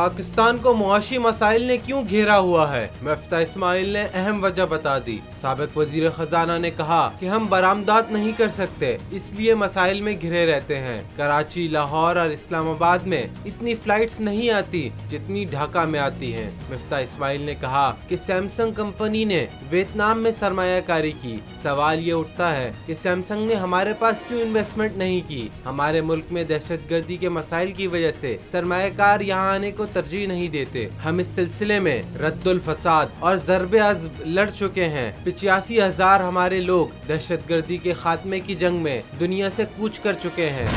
पाकिस्तान को मुआशी मसाइल ने क्यों घेरा हुआ है, मुफ्ती इस्माइल ने अहम वजह बता दी। साबिक वजीर खजाना ने कहा कि हम बरामदात नहीं कर सकते, इसलिए मसाइल में घिरे रहते हैं। कराची, लाहौर और इस्लामाबाद में इतनी फ्लाइट्स नहीं आती जितनी ढाका में आती हैं। मुफ्ती इस्माइल ने कहा कि सैमसंग कंपनी ने वियतनाम में सरमायाकारी की। सवाल ये उठता है कि सैमसंग ने हमारे पास क्यों इन्वेस्टमेंट नहीं की। हमारे मुल्क में दहशतगर्दी के मसाइल की वजह से सरमायाकार यहाँ आने को तरजीह नहीं देते। हम इस सिलसिले में रद्दुल फसाद और ज़रबे अज़्ब लड़ चुके हैं। 85,000 हमारे लोग दहशतगर्दी के खात्मे की जंग में दुनिया से कूच कर चुके हैं।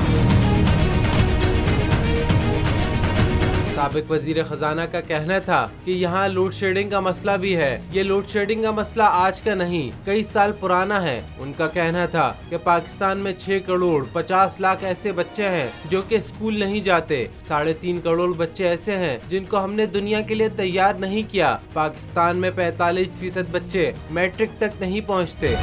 साबिक वजीर खजाना का कहना था कि यहाँ लोड शेडिंग का मसला भी है। ये लोड शेडिंग का मसला आज का नहीं, कई साल पुराना है। उनका कहना था कि पाकिस्तान में 6 करोड़ 50 लाख ऐसे बच्चे हैं जो कि स्कूल नहीं जाते। 3.5 करोड़ बच्चे ऐसे हैं जिनको हमने दुनिया के लिए तैयार नहीं किया। पाकिस्तान में 45% बच्चे मैट्रिक तक नहीं पहुँचते।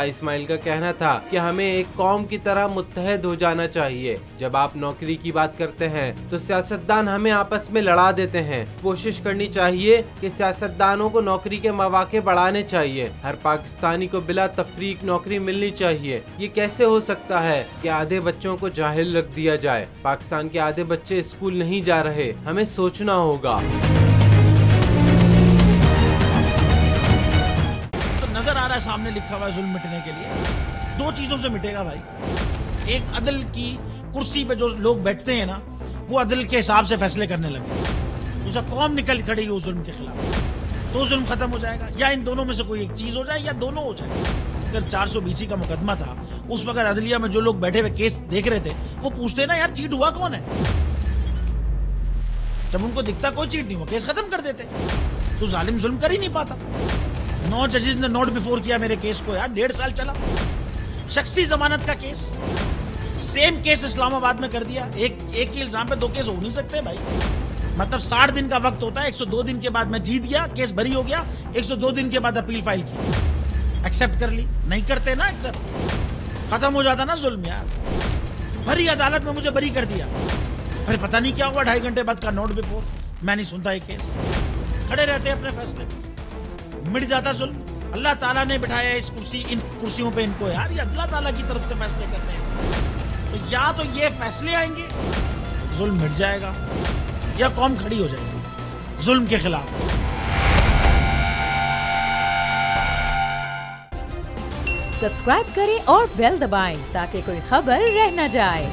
इस्माइल का कहना था कि हमें एक कौम की तरह मुत्तहद हो जाना चाहिए। जब आप नौकरी की बात करते हैं तो सियासतदान हमें आपस में लड़ा देते हैं। कोशिश करनी चाहिए कि सियासतदानों को नौकरी के मौके बढ़ाने चाहिए। हर पाकिस्तानी को बिला तफरीक नौकरी मिलनी चाहिए। ये कैसे हो सकता है कि आधे बच्चों को जाहिल रख दिया जाए। पाकिस्तान के आधे बच्चे स्कूल नहीं जा रहे, हमें सोचना होगा। नजर आ रहा है सामने लिखा हुआ है जुल्म मिटने के लिए 2 चीजों से मिटेगा भाई। एक, अदल की कुर्सी पे जो लोग बैठते हैं ना, वो अदल के हिसाब से फैसले करने लगे। दूसरा, कौम निकल खड़ेगी उस जुल्म के खिलाफ, तो जुल्म खत्म हो जाएगा। या इन दोनों में से कोई एक चीज हो जाए या दोनों हो जाए। अगर 420 का मुकदमा था, उस वक्त अदलिया में जो लोग बैठे हुए केस देख रहे थे वो पूछते ना, यार चीट हुआ कौन है। जब उनको दिखता कोई चीट नहीं हुआ, केस खत्म कर देते। तो जालिम जुल्म कर ही नहीं पाता। 9 जजेस ने नोट बिफोर किया मेरे केस को, यार 1.5 साल चला। शख्सी जमानत का केस, सेम केस इस्लामाबाद में कर दिया। एक ही इल्जाम पे 2 केस हो नहीं सकते भाई। मतलब 60 दिन का वक्त होता है। 102 दिन के बाद मैं जीत गया, केस बरी हो गया। 102 दिन के बाद अपील फाइल की, एक्सेप्ट कर ली। नहीं करते ना एक्सेप्ट, खत्म हो जाता ना जुल्म यार। भरी अदालत में मुझे बरी कर दिया, फिर पता नहीं क्या हुआ। 2.5 घंटे बाद का नोट बिफोर, मैं नहीं सुनता ये केस। खड़े रहते अपने फैसले, मिट जाता जुल्म। अल्लाह ताला ने बिठाया इन कुर्सियों पे इनको यार, ये अल्लाह ताला की तरफ से फैसले करते हैं। तो या तो ये फैसले आएंगे, जुल्म मिट जाएगा, या कौम खड़ी हो जाएगी जुल्म के खिलाफ। सब्सक्राइब करें और बेल दबाएं ताकि कोई खबर रह न जाए।